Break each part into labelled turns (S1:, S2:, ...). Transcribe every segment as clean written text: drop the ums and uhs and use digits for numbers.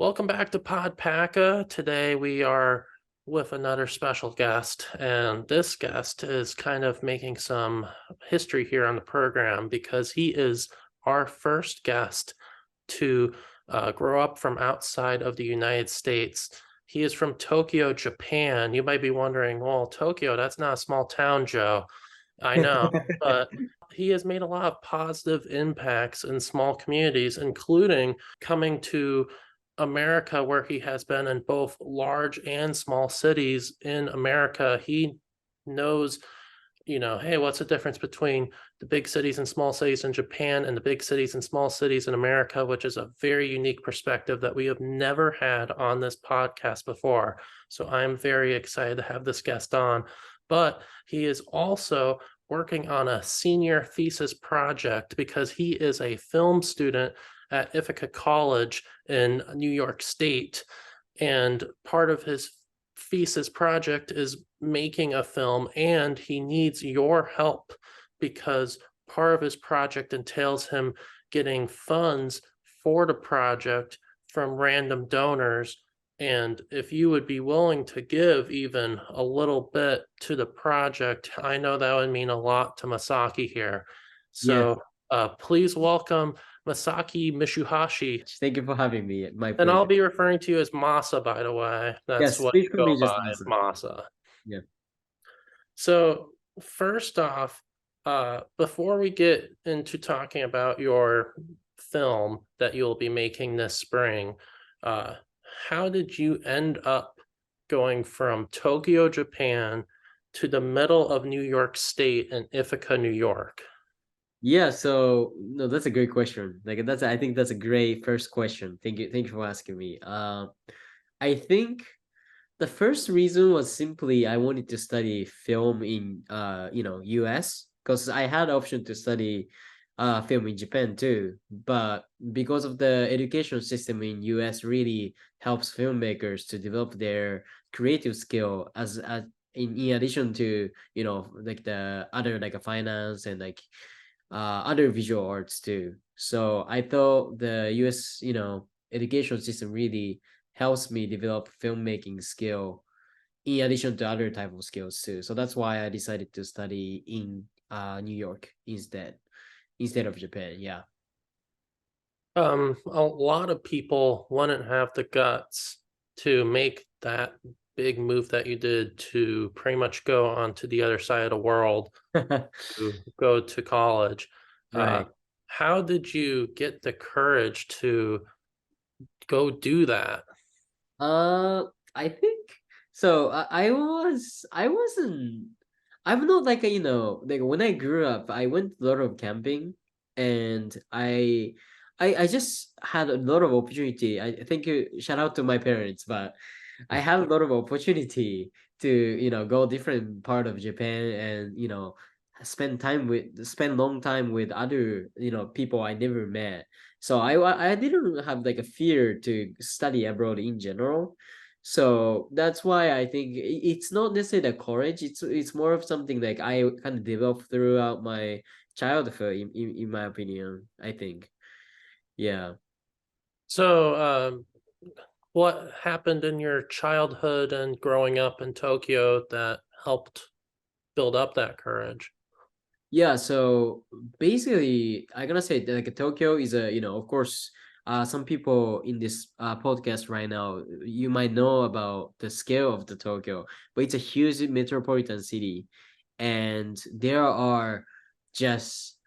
S1: Welcome back to PodPaca. Today we are with another special guest, and this guest is kind of making some history here on the program because he is our first guest to grow up from outside of the United States. He is from Tokyo, Japan. You might be wondering, well, Tokyo, that's not a small town, Joe. I know, but he has made a lot of positive impacts in small communities, including coming to America, where he has been in both large and small cities in America. He knows, hey, what's the difference between the big cities and small cities in Japan and the big cities and small cities in America, which is a very unique perspective that we have never had on this podcast before. So I'm very excited to have this guest on. But he is also working on a senior thesis project because he is a film student at Ithaca College in New York State. And part of his thesis project is making a film, and he needs your help because part of his project entails him getting funds for the project from random donors. And if you would be willing to give even a little bit to the project, I know that would mean a lot to Masaki here.
S2: Yeah,
S1: So please welcome Masaki Mitsuhashi.
S2: thank you for having me. My
S1: And I'll
S2: pleasure.
S1: be referring to you as Masa, by the way. That's
S2: Yes,
S1: what
S2: speak
S1: you
S2: for
S1: go
S2: me just
S1: by,
S2: listen.
S1: Masa.
S2: Yeah.
S1: So first off, before we get into talking about your film that you'll be making this spring, uh, how did you end up going from Tokyo, Japan to the middle of New York State in Ithaca, New York?
S2: Yeah, so no, that's a great question. I think that's a great first question. Thank you for asking me. I think the first reason was simply I wanted to study film in US because I had option to study film in Japan too. But because of the education system in US really helps filmmakers to develop their creative skill as in addition to like the other like a finance and like other visual arts too. So I thought the US education system really helps me develop filmmaking skill in addition to other type of skills too. So that's why I decided to study in New York instead of Japan. Yeah.
S1: A lot of people wouldn't have the guts to make that big move that you did to pretty much go onto the other side of the world to go to college. Uh,
S2: Right.
S1: how did you get the courage to go do that?
S2: Uh, I think so. I wasn't. I'm not like a like when I grew up, I went a lot of camping, and I just had a lot of opportunity. I think shout out to my parents, but I had a lot of opportunity to go different part of Japan and spend long time with other people I never met. So I didn't have like a fear to study abroad in general. So that's why I think it's not necessarily the courage. It's more of something like I kind of developed throughout my childhood, in my opinion. I think, yeah.
S1: So, what happened in your childhood and growing up in Tokyo that helped build up that courage?
S2: Yeah, so basically, I'm gonna say that like Tokyo is a, of course, some people in this podcast right now, you might know about the scale of the Tokyo, but it's a huge metropolitan city, and there are just,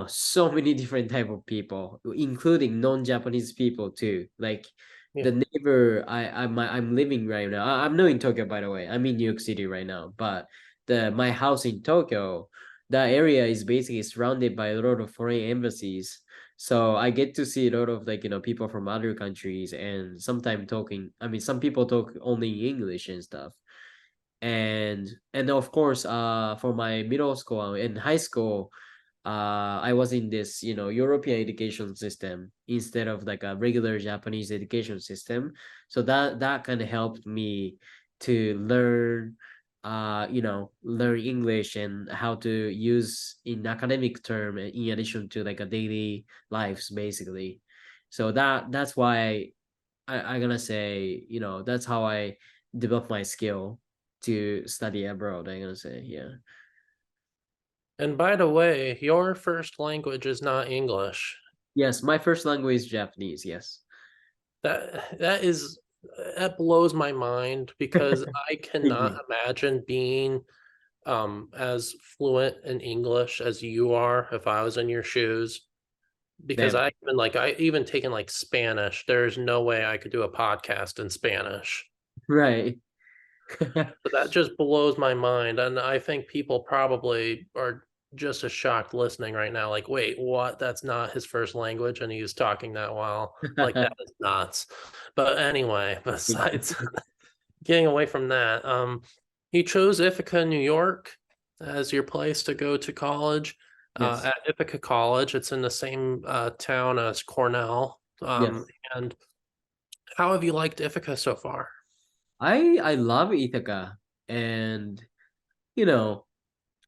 S2: so many different type of people, including non-Japanese people too. Like
S1: Yeah.
S2: the neighbor I'm living right now. I'm not in Tokyo, by the way. I'm in New York City right now, but the my house in Tokyo, that area is basically surrounded by a lot of foreign embassies. So I get to see a lot of like people from other countries and sometimes talking. I mean, some people talk only English and stuff. And of course, for my middle school and high school, I was in this European education system instead of like a regular Japanese education system. So that kind of helped me to learn English and how to use in academic term in addition to like a daily lives basically. So that's why I'm gonna say, that's how I develop my skill to study abroad. I'm gonna say, yeah.
S1: And by the way, your first language is not English.
S2: Yes, my first language is Japanese. Yes.
S1: That blows my mind because I
S2: Thank
S1: cannot
S2: you.
S1: imagine being as fluent in English as you are if I was in your shoes. Because
S2: Damn.
S1: I even taken like Spanish. There's no way I could do a podcast in Spanish.
S2: Right.
S1: But that just blows my mind. And I think people probably are just as shocked listening right now. Like, wait, what? That's not his first language, and he's talking that well. Like that is nuts. But anyway,
S2: Thank you.
S1: besides getting away from that, he chose Ithaca, New York, as your place to go to college.
S2: Yes.
S1: At Ithaca College, it's in the same town as Cornell.
S2: Yes.
S1: And how have you liked Ithaca so far?
S2: I love Ithaca, and you know,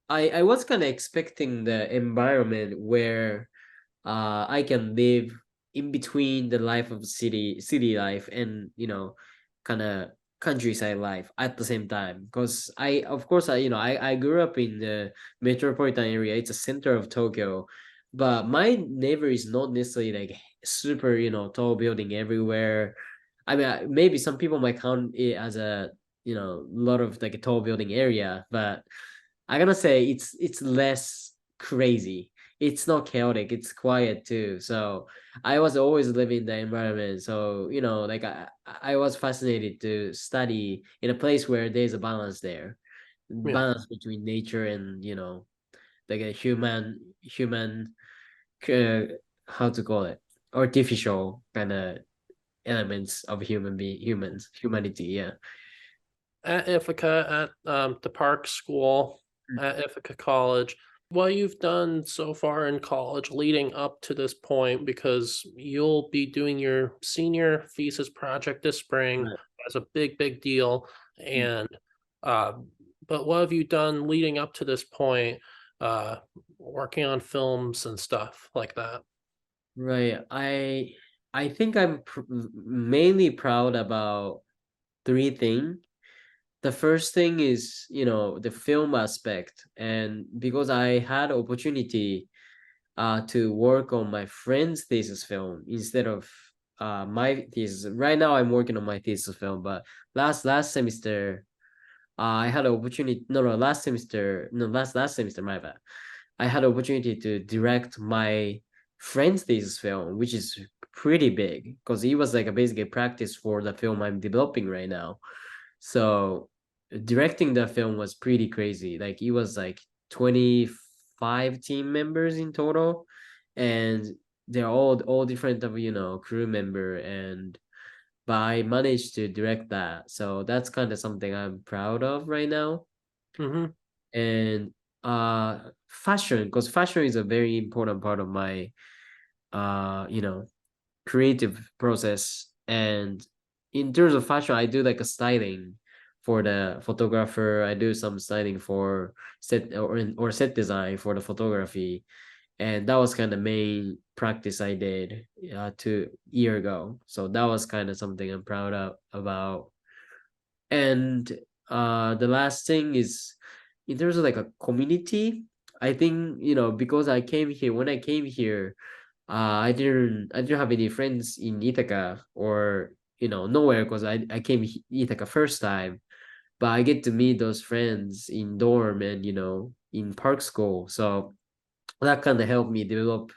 S2: I was kind of expecting the environment where I can live in between the life of city life and kind of countryside life at the same time. Because I of course I grew up in the metropolitan area. It's a center of Tokyo, but my neighbor is not necessarily like super tall building everywhere. I mean, maybe some people might count it as a lot of like a tall building area, but I gotta say it's less crazy. It's not chaotic. It's quiet too. So I was always living in the environment. So like I was fascinated to study in a place where there's a balance there,
S1: Yeah.
S2: balance between nature and like a human how to call it, artificial kind of elements of humanity. Yeah.
S1: At Ithaca, at the Park School, at Ithaca College, what you've done so far in college leading up to this point, because you'll be doing your senior thesis project this spring.
S2: Right.
S1: That's a big, big deal. And uh, but what have you done leading up to this point, uh, working on films and stuff like that?
S2: Right. I think I'm mainly proud about three things. The first thing is, the film aspect, and because I had opportunity to work on my friend's thesis film instead of my thesis. Right now I'm working on my thesis film, but last semester I had an opportunity. No, last semester. No, last semester. My bad. I had an opportunity to direct my friend's thesis film, which is pretty big because it was like a basic practice for the film I'm developing right now. So directing the film was pretty crazy. Like it was like 25 team members in total, and they're all different of crew member, and but I managed to direct that. So that's kind of something I'm proud of right now.
S1: Mm-hmm.
S2: And fashion, because fashion is a very important part of my creative process. And in terms of fashion, I do like a styling for the photographer. I do some styling for set or set design for the photography, and that was kind of main practice I did 2 year ago. So that was kind of something I'm proud of about. And the last thing is in terms of like a community. I think because when I came here, I didn't have any friends in Ithaca or nowhere because I came Ithaca first time, but I get to meet those friends in dorm and in park school. So that kind of helped me develop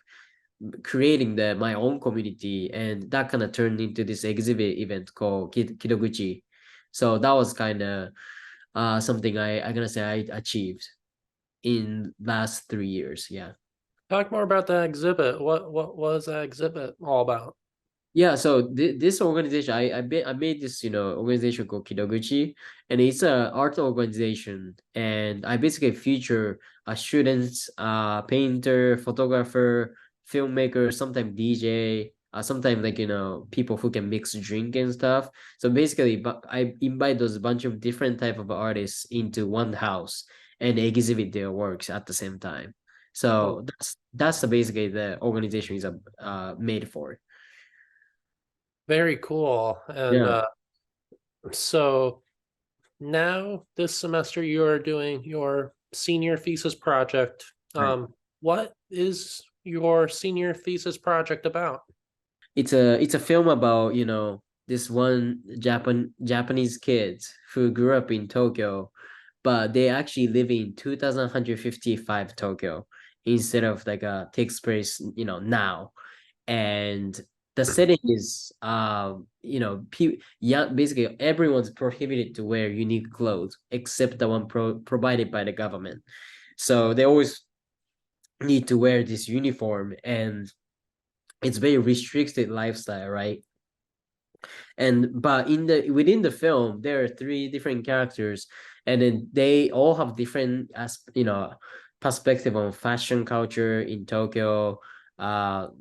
S2: creating my own community, and that kind of turned into this exhibit event called Kidoguchi. So that was kind of something I gonna say I achieved in last 3 years. Yeah.
S1: Talk more about that exhibit. What was that exhibit all about?
S2: Yeah, so this organization, I made this organization called Kidoguchi, and it's a art organization, and I basically feature students, painter, photographer, filmmaker, sometimes DJ, sometimes like people who can mix drink and stuff. So basically, but I invite those bunch of different type of artists into one house and exhibit their works at the same time.
S1: Oh,
S2: So that's basically the organization is made for.
S1: Very cool. And
S2: Yeah,
S1: so now this semester you're doing your senior thesis project.
S2: right.
S1: What is your senior thesis project about?
S2: It's a film about, this one Japanese kids who grew up in Tokyo, but they actually live in 2155 Tokyo instead of like takes place, now. And the setting is yeah, basically everyone's prohibited to wear unique clothes except the one provided by the government. So they always need to wear this uniform, and it's very restricted lifestyle, right? And but in the within the film there are three different characters, and then they all have different as perspective on fashion culture in Tokyo,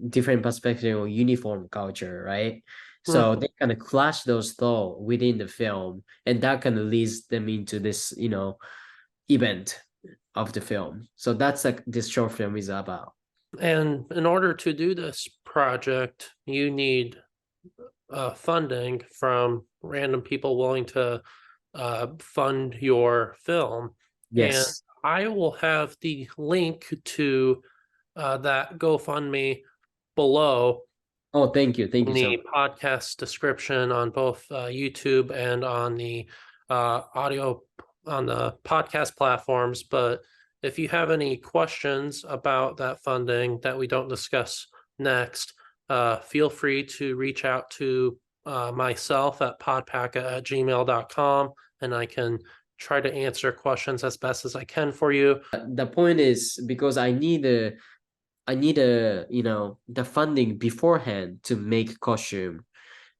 S2: different perspective on uniform culture, right? So
S1: Mhm.
S2: they kind of clash those thoughts within the film, and that kind of leads them into this event of the film. So that's like this short film is about.
S1: And in order to do this project, you need funding from random people willing to fund your film. And
S2: Yes.
S1: I will have the link to that GoFundMe below
S2: Oh, thank
S1: in
S2: you so
S1: the
S2: much.
S1: podcast description on both YouTube and on the audio on the podcast platforms. But if you have any questions about that funding that we don't discuss next, feel free to reach out to myself at podpaca@gmail.com, and I can try to answer questions as best as I can for you.
S2: The point is because I need the funding beforehand to make costume.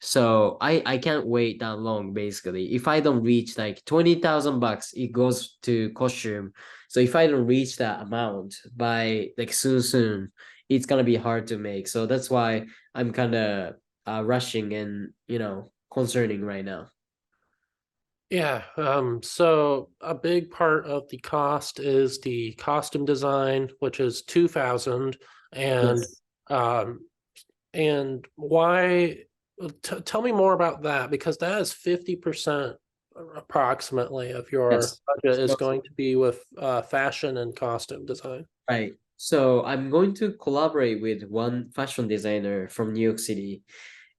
S2: So I can't wait that long basically. If I don't reach like 20,000 bucks, it goes to costume. So if I don't reach that amount by like soon, it's gonna be hard to make. So that's why I'm kind of rushing and concerning right now.
S1: Yeah, so a big part of the cost is the costume design, which is 2,000, and
S2: Yes.
S1: um and why tell me more about that, because that is 50% approximately of your
S2: Yes.
S1: budget is
S2: So
S1: going to be with fashion and costume design.
S2: right. So I'm going to collaborate with one fashion designer from New York City,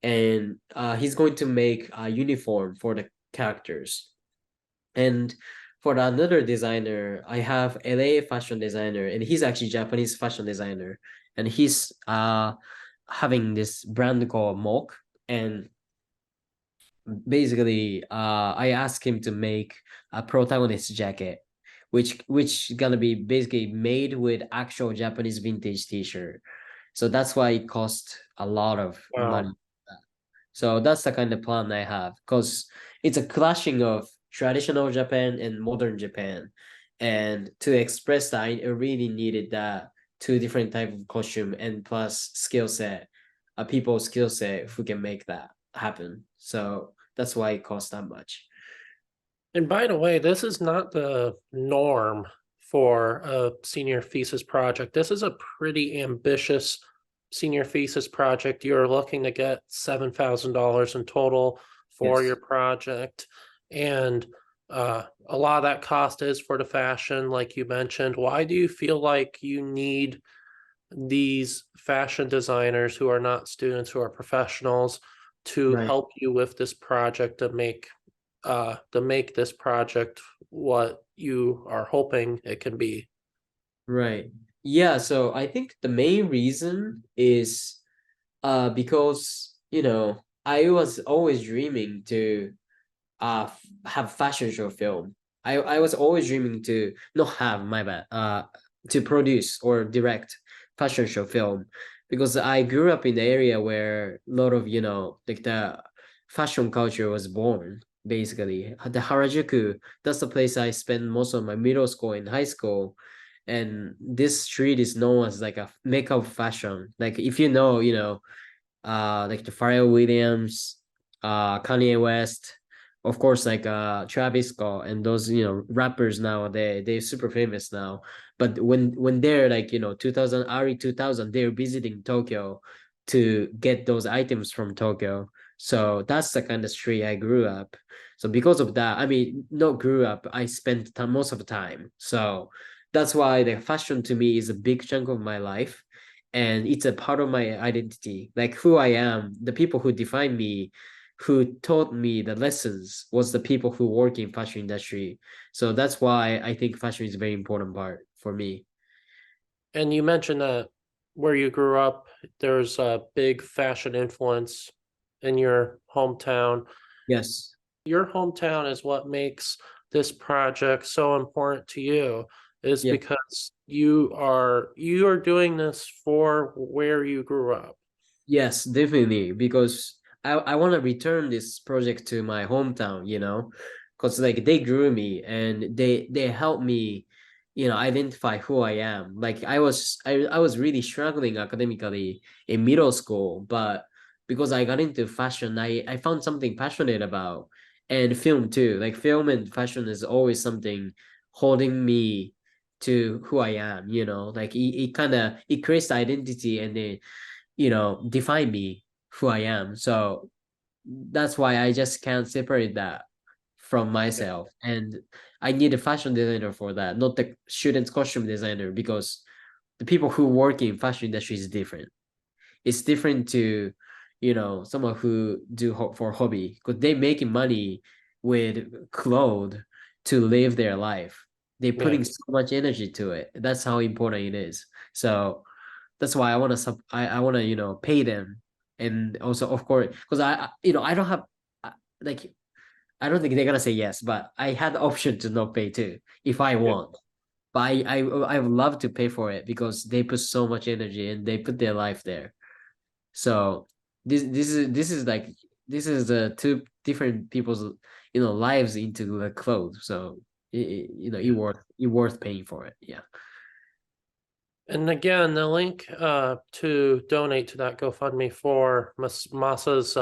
S2: and he's going to make a uniform for the characters. And for another designer, I have LA fashion designer, and he's actually Japanese fashion designer, and he's having this brand called Mock, and basically I asked him to make a protagonist jacket, which gonna be basically made with actual Japanese vintage t-shirt. So that's why it cost a lot of
S1: Wow.
S2: money. So that's the kind of plan I have, because it's a clashing of traditional Japan and modern Japan. And to express that, I really needed that two different type of costume and plus skill set, a people skill set who can make that happen. So that's why it costs that much.
S1: And by the way, this is not the norm for a senior thesis project. This is a pretty ambitious senior thesis project. You're looking to get $7,000 in total for your
S2: Yes.
S1: project. And a lot of that cost is for the fashion, like you mentioned. Why do you feel like you need these fashion designers who are not students, who are professionals, to
S2: Right.
S1: help you with this project to make this project what you are hoping it can be?
S2: Right. Yeah, so I think the main reason is because I was always dreaming to have fashion show film. I was always dreaming to not have my bad to produce or direct fashion show film, because I grew up in the area where a lot of like the fashion culture was born. Basically, the Harajuku, that's the place I spent most of my middle school and high school, and this street is known as like a makeup fashion. Like if like the Pharrell Williams, Kanye West, of course, like Travis Scott and those rappers now they're super famous now. But when they're like 2000 early 2000, they're visiting Tokyo to get those items from Tokyo. So that's the kind of street I grew up. So because of that, I mean, not grew up, I spent most of the time. So that's why the fashion to me is a big chunk of my life. And it's a part of my identity, like who I am, the people who define me, who taught me the lessons was the people who work in fashion industry. So that's why I think fashion is a very important part for me.
S1: And you mentioned that where you grew up, there's a big fashion influence in your hometown.
S2: Yes.
S1: Your hometown is what makes this project so important to you, is
S2: Yeah.
S1: because you are doing this for where you grew up.
S2: Yes, definitely. Because I want to return this project to my hometown, because like they grew me and they helped me, identify who I am. Like I was really struggling academically in middle school, but because I got into fashion, I found something passionate about, and film too. Like film and fashion is always something holding me to who I am, like it kind of it creates identity and then define me who I am. So that's why I just can't separate that from myself. And I need a fashion designer for that, not the student's costume designer, because the people who work in fashion industry is different. It's different to, someone who do for hobby because they making money with clothes to live their life. They're
S1: Yeah.
S2: putting so much energy to it. That's how important it is. So that's why I want to I want to pay them, and also of course because I don't have like I don't think they're gonna say yes, but I had the option to not pay too if I
S1: Yeah.
S2: want. But I would love to pay for it because they put so much energy and they put their life there. So this is like this is the two different people's lives into the clothes. So
S1: Yeah.
S2: it worth paying for it. Yeah.
S1: And again, the link to donate to that GoFundMe for Masa's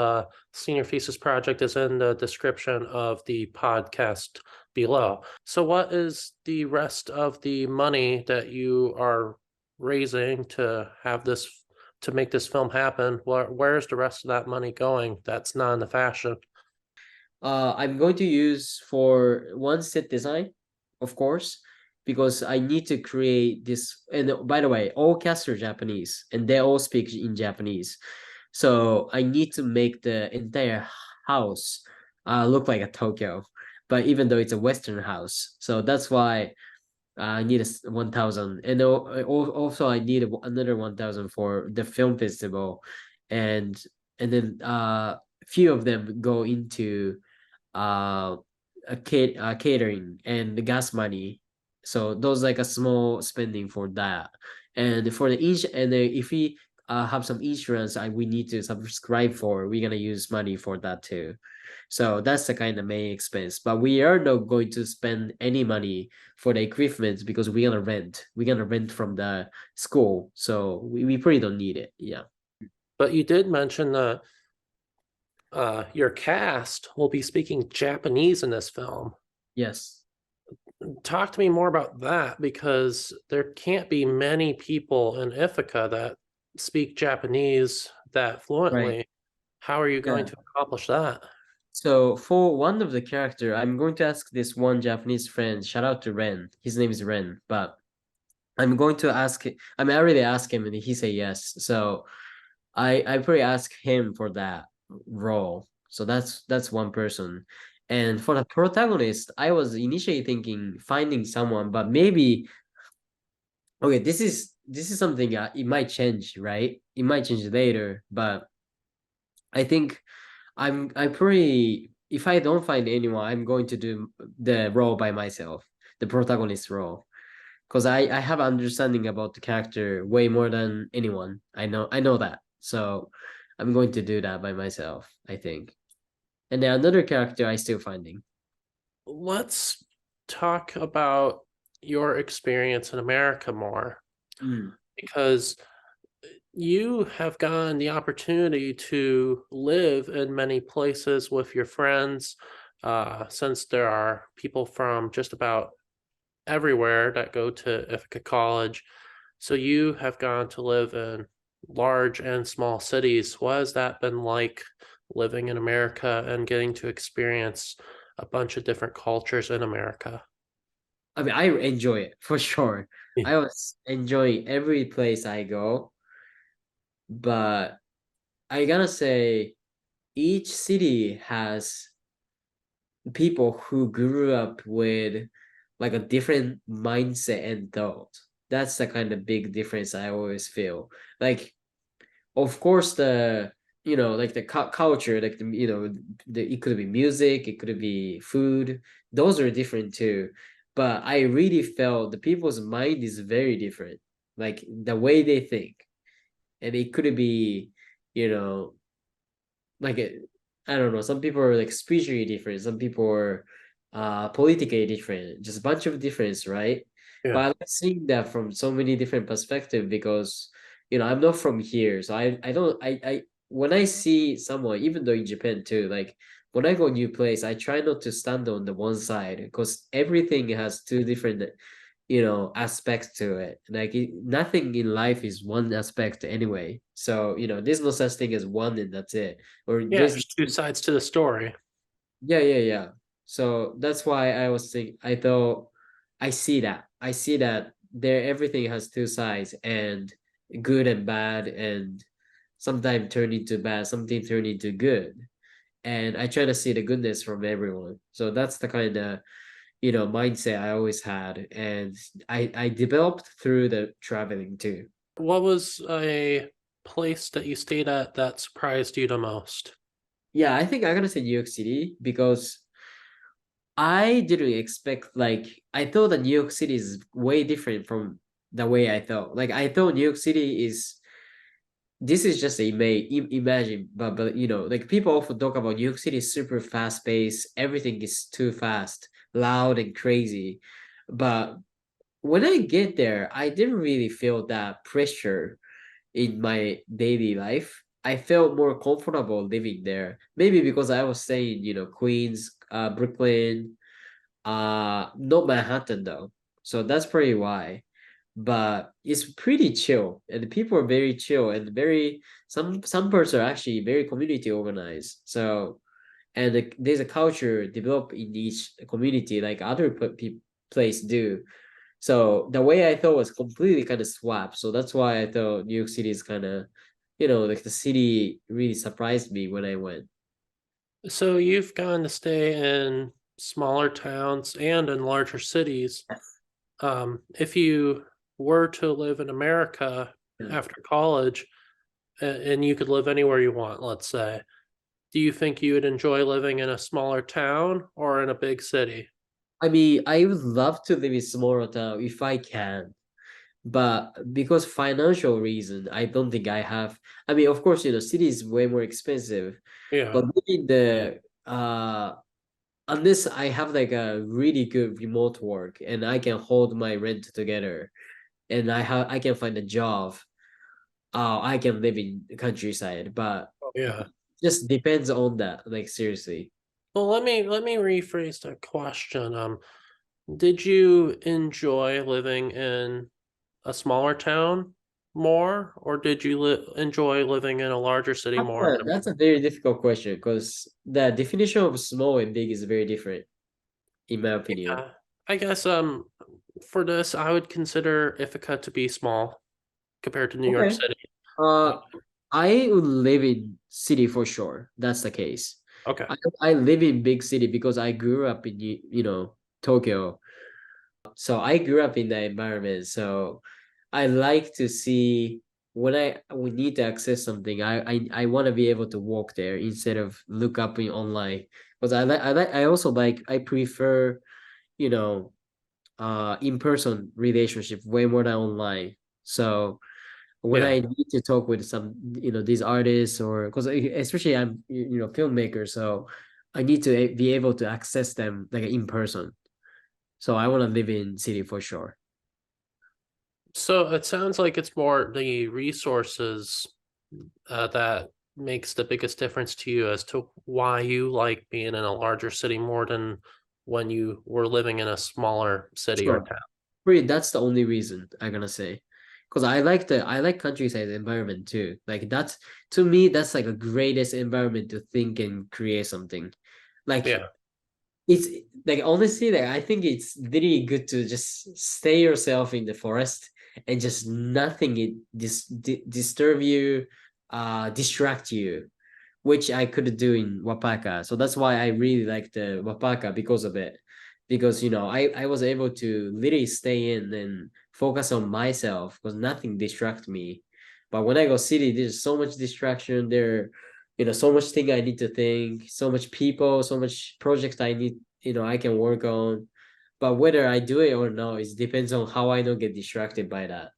S1: senior thesis project is in the description of the podcast below. So, what is the rest of the money that you are raising to have this to make this film happen? Where's the rest of that money going? That's not in the fashion.
S2: I'm going to use for one set design, of course, because I need to create this. And by the way, all cast are Japanese and they all speak in Japanese. So I need to make the entire house look like a Tokyo, but even though it's a Western house. So that's why I need 1,000. And also I need another 1,000 for the film festival. And then few of them go into uh catering and the gas money. So those like a small spending for that. And for the if we have some insurance we need to subscribe for, we're gonna use money for that too. So that's the kind of main expense. But we are not going to spend any money for the equipment because we're gonna rent. We're gonna rent from the school. So we pretty don't need it. Yeah.
S1: But you did mention that your cast will be speaking Japanese in this film.
S2: Yes.
S1: Talk to me more about that because there can't be many people in Ithaca that speak Japanese that
S2: Right.
S1: fluently. How are you going
S2: Yeah.
S1: to accomplish that?
S2: So for one of the character, I'm going to ask this one Japanese friend. Shout out to Ren. His name is Ren, but I'm going to ask. I mean, I already asked him, and he said yes. So I probably ask him for that role. So that's one person. And for the protagonist, I was initially thinking finding someone, but maybe okay. This is something it might change, right? It might change later, but I think I pretty if I don't find anyone, I'm going to do the role by myself, the protagonist role. Because I have understanding about the character way more than anyone. I know that. So I'm going to do that by myself, I think. And then another character I still finding.
S1: Let's talk about your experience in America more
S2: Mm,
S1: because you have gotten the opportunity to live in many places with your friends, since there are people from just about everywhere that go to Ithaca College. So you have gone to live in large and small cities. What has that been like living in America and getting to experience a bunch of different cultures in America?
S2: I mean, I enjoy it for sure.
S1: Yeah.
S2: I was enjoying every place I go, but I gotta say, each city has people who grew up with like a different mindset and thought. That's the kind of big difference I always feel. Like, of course, like the culture, like it could be music, it could be food. Those are different too. But I really felt the people's mind is very different, like the way they think, and it could be, you know, like I don't know. Some people are like spiritually different. Some people are politically different. Just a bunch of difference, right? But
S1: Yeah.
S2: I like seeing that from so many different perspectives because I'm not from here, so I don't I when I see someone, even though in Japan too, like when I go a new place, I try not to stand on the one side because everything has two different aspects to it. Like nothing in life is one aspect anyway. So there's no such thing as one and that's it. Or
S1: Yeah,
S2: there's
S1: there's two sides to the story.
S2: yeah. So that's why I thought I see that there everything has two sides and good and bad, and sometimes turn into bad, something turn into good. And I try to see the goodness from everyone. So that's the kind of mindset I always had, and I developed through the traveling too.
S1: What was a place that you stayed at that surprised you the most?
S2: Yeah, I think I'm gonna say New York City because I didn't expect, like, I thought that New York City is way different from the way I thought. Like I thought New York City is this is just a imagine, but like people often talk about New York City is super fast paced, everything is too fast, loud and crazy. But when I get there, I didn't really feel that pressure in my daily life. I felt more comfortable living there. Maybe because I was staying, Queens, Brooklyn, not Manhattan though. So that's probably why. But it's pretty chill, and the people are very chill and very some parts are actually very community organized. So and there's a culture developed in each community like other place do. So the way I thought was completely kind of swapped. So that's why I thought New York City is kind of, like the city really surprised me when I went.
S1: So you've gone to stay in smaller towns and in larger cities. If you were to live in America
S2: Yeah.
S1: after college and you could live anywhere you want, let's say, do you think you would enjoy living in a smaller town or in a big city?
S2: I mean, I would love to live in smaller town if I can, but because financial reason, I don't think I have. I mean, of course, city is way more expensive,
S1: Yeah.
S2: but living the unless I have like a really good remote work and I can hold my rent together and I can find a job, I can live in the countryside, but
S1: Oh, yeah.
S2: just depends on that. Like seriously,
S1: Well, let me rephrase that question. Did you enjoy living in a smaller town more, or did you enjoy living in a larger city more?
S2: that's a very difficult question because the definition of small and big is very different, in my opinion.
S1: Yeah, I guess for this, I would consider Ithaca to be small compared to New York
S2: Okay.
S1: City. Uh,
S2: Uh, I would live in city for sure. That's the case.
S1: okay.
S2: I live in big city because I grew up in Tokyo. So I grew up in that environment. So I like to see when we need to access something. I want to be able to walk there instead of look up in online. Because I also I prefer you know in person relationship way more than online. So when
S1: Yeah.
S2: I need to talk with some these artists, or because especially I'm filmmaker, so I need to be able to access them like in person. So I want to live in city for sure.
S1: So it sounds like it's more the resources that makes the biggest difference to you as to why you like being in a larger city more than when you were living in a smaller city or
S2: Sure.
S1: town.
S2: Really, that's the only reason I'm gonna say. because I like countryside environment too. Like that's to me that's like a greatest environment to think and create something. Like
S1: Yeah.
S2: it's like honestly, like I think it's really good to just stay yourself in the forest and just nothing it disturb you, distract you, which I could do in Wapaka. So that's why I really like the Wapaka because of it. Because I was able to literally stay in and focus on myself because nothing distract me. But when I go city, there's so much distraction there, so much thing I need to think, so much people, so much projects I need, I can work on. But whether I do it or not, it depends on how I don't get distracted by that.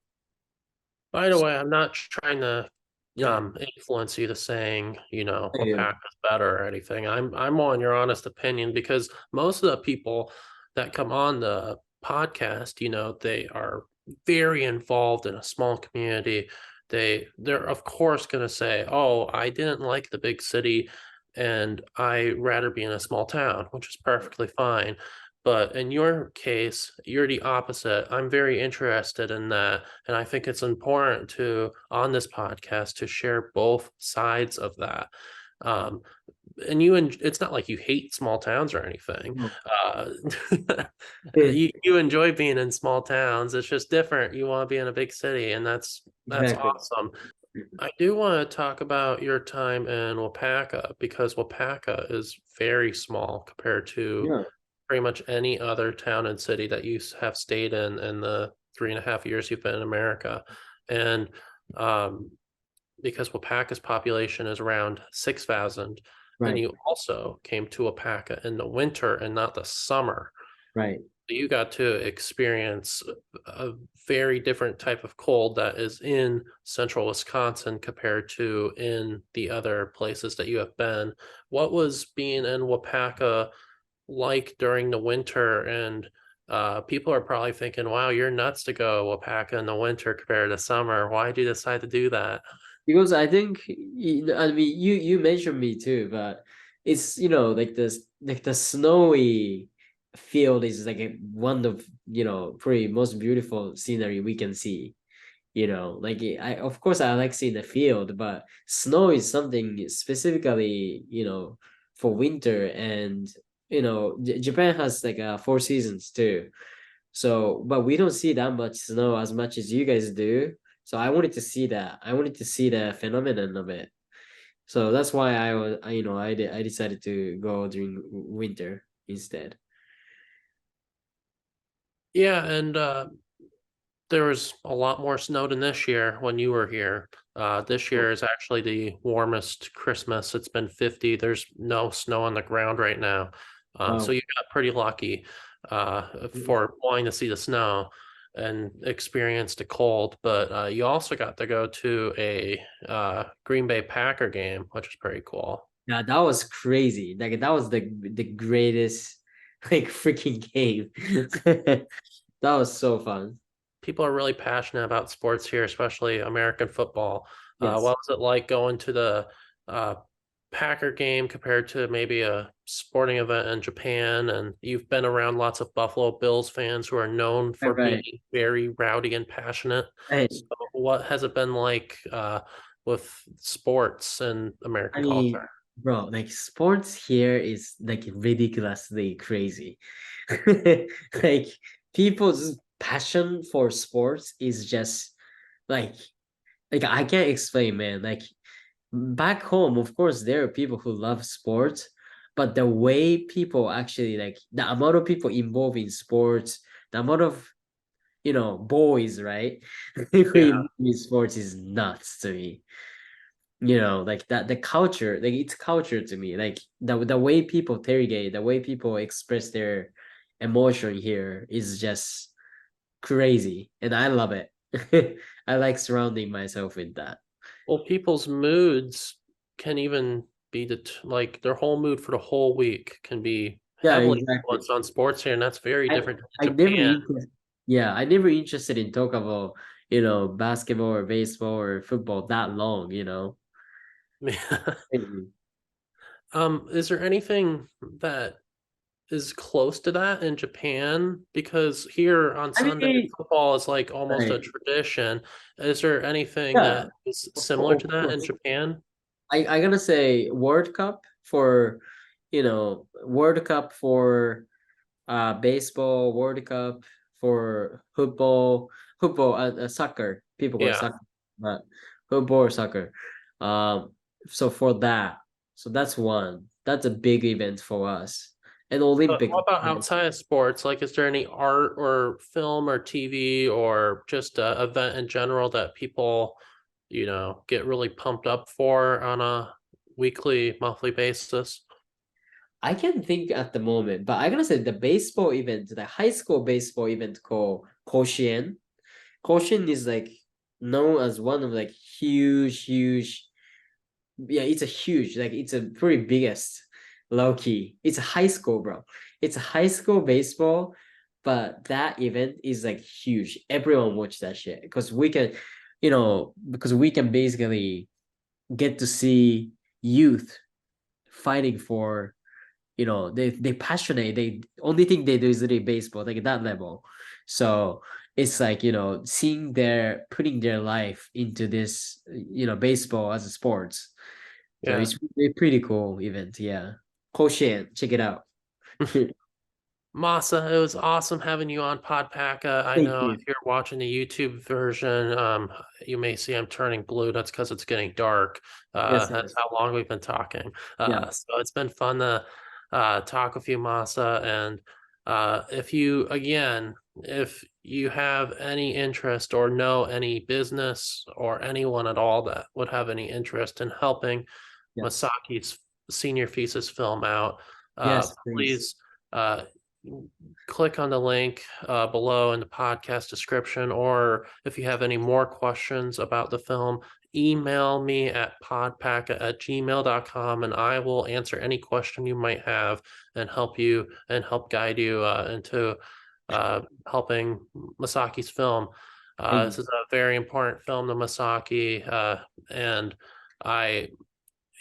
S1: By the way, I'm not trying to influence you to saying,
S2: Yeah.
S1: Wapaka is better or anything. I'm on your honest opinion because most of the people that come on the podcast, they are very involved in a small community. They're of course going to say, "Oh, I didn't like the big city and I rather be in a small town," which is perfectly fine. But in your case, you're the opposite. I'm very interested in that. And I think it's important to, on this podcast, to share both sides of that. Um, and it's not like you hate small towns or anything.
S2: No.
S1: Uh, you enjoy being in small towns. It's just different. You want to be in a big city, and that's
S2: Exactly.
S1: awesome. I do want to talk about your time in Wapaka because Wapaka is very small compared to
S2: Yeah.
S1: pretty much any other town and city that you have stayed in the 3.5 years you've been in America. And um, because Wapaka's population is around 6,000, and
S2: Right.
S1: you also came to Wapaka in the winter and not the summer.
S2: Right.
S1: You got to experience a very different type of cold that is in central Wisconsin compared to in the other places that you have been. What was being in Wapaka like during the winter? And people are probably thinking, wow, you're nuts to go Wapaka in the winter compared to summer. Why did you decide to do that?
S2: Because I think I mean you mentioned me too, but it's like this like the snowy field is like one of pretty most beautiful scenery we can see. Like I of course I like seeing the field, but snow is something specifically for winter, and Japan has like 4 seasons too. So, but we don't see that much snow as much as you guys do. So I wanted to see that. I wanted to see the phenomenon of it. So that's why I was, I decided to go during winter instead.
S1: Yeah, and there was a lot more snow than this year when you were here. This
S2: Oh,
S1: year is actually the warmest Christmas. It's been 50. There's no snow on the ground right now. So
S2: wow.
S1: you got pretty lucky for wanting to see the snow and experience the cold. But you also got to go to a Green Bay Packer game, which is pretty cool.
S2: Yeah, that was crazy. Like that was the greatest like freaking game. That was so fun.
S1: People are really passionate about sports here, especially American football.
S2: Yes.
S1: What was it like going to the uh, Packer game compared to maybe a sporting event in Japan? And you've been around lots of Buffalo Bills fans who are known
S2: Right,
S1: for being
S2: right.
S1: very rowdy and passionate.
S2: Right.
S1: So, what has it been like with sports and
S2: I
S1: American
S2: mean,
S1: culture?
S2: bro, like sports here is like ridiculously crazy. Like people's passion for sports is just like I can't explain, man. Like back home, of course, there are people who love sports, but the way people actually like the amount of people involved in sports, the amount of boys, right? Who
S1: Yeah.
S2: involved in sports is nuts to me. Like that the culture, like it's culture to me. Like the way people interrogate, the way people express their emotion here is just crazy, and I love it. I like surrounding myself with that.
S1: Well, people's moods can even be like their whole mood for the whole week can be
S2: Yeah,
S1: heavily
S2: exactly.
S1: influenced on sports here, and that's very
S2: I
S1: different
S2: I
S1: in
S2: never
S1: Japan.
S2: interested. Yeah, I never interested in talk about basketball or baseball or football that long.
S1: Is there anything that is close to that in Japan? Because here on
S2: I
S1: Sunday,
S2: mean,
S1: football is like almost a
S2: right.
S1: tradition. Is there anything
S2: Yeah,
S1: that is similar to
S2: of
S1: that in
S2: course.
S1: Japan?
S2: I gonna say World Cup for, World Cup for baseball, World Cup for football, soccer. People call it
S1: Yeah.
S2: soccer, but football or soccer. Um, so for that, so that's one. That's a big event for us. And
S1: But
S2: Olympic.
S1: what about outside of sports? Like, is there any art or film or TV or just a event in general that people, get really pumped up for on a weekly, monthly basis?
S2: I can think at the moment, but I gotta say the baseball event, the high school baseball event called Koshien. Koshien is like known as one of like huge. Yeah, it's a huge, like it's a pretty biggest low key. It's a high school, bro. It's a high school baseball, but that event is like huge. Everyone watch that shit because we can basically get to see youth fighting for, they passionate. They only thing they do is really baseball, like at that level. So it's like, seeing their putting their life into this, baseball as a sports. So
S1: Yeah.
S2: it's a pretty cool event. Yeah. Koshin, check it out. Thank
S1: Masa, it was awesome having you on PodPaca. I know
S2: you.
S1: if you're watching the YouTube version, you may see I'm turning blue. That's because it's getting dark.
S2: Yes,
S1: That's
S2: yes.
S1: how long we've been talking.
S2: Yeah.
S1: So it's been fun to talk with you, Masa. And if you have any interest or know any business or anyone at all that would have any interest in helping
S2: Yes.
S1: Masaki's senior thesis film out,
S2: Yes, please.
S1: please uh, click on the link below in the podcast description, or if you have any more questions about the film, email me at podpaca@gmail.com and I will answer any question you might have and help you and help guide you into helping Masaki's film.
S2: Thank
S1: This
S2: you.
S1: is a very important film to Masaki, and I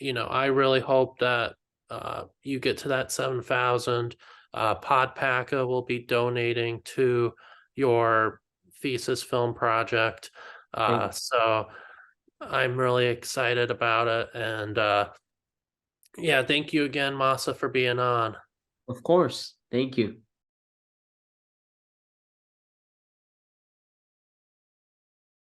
S1: I really hope that you get to that 7,000. PodPaca will be donating to your thesis film project.
S2: Thank you.
S1: So I'm really excited about it. And yeah, thank you again, Masa, for being on.
S2: Of course. Thank you.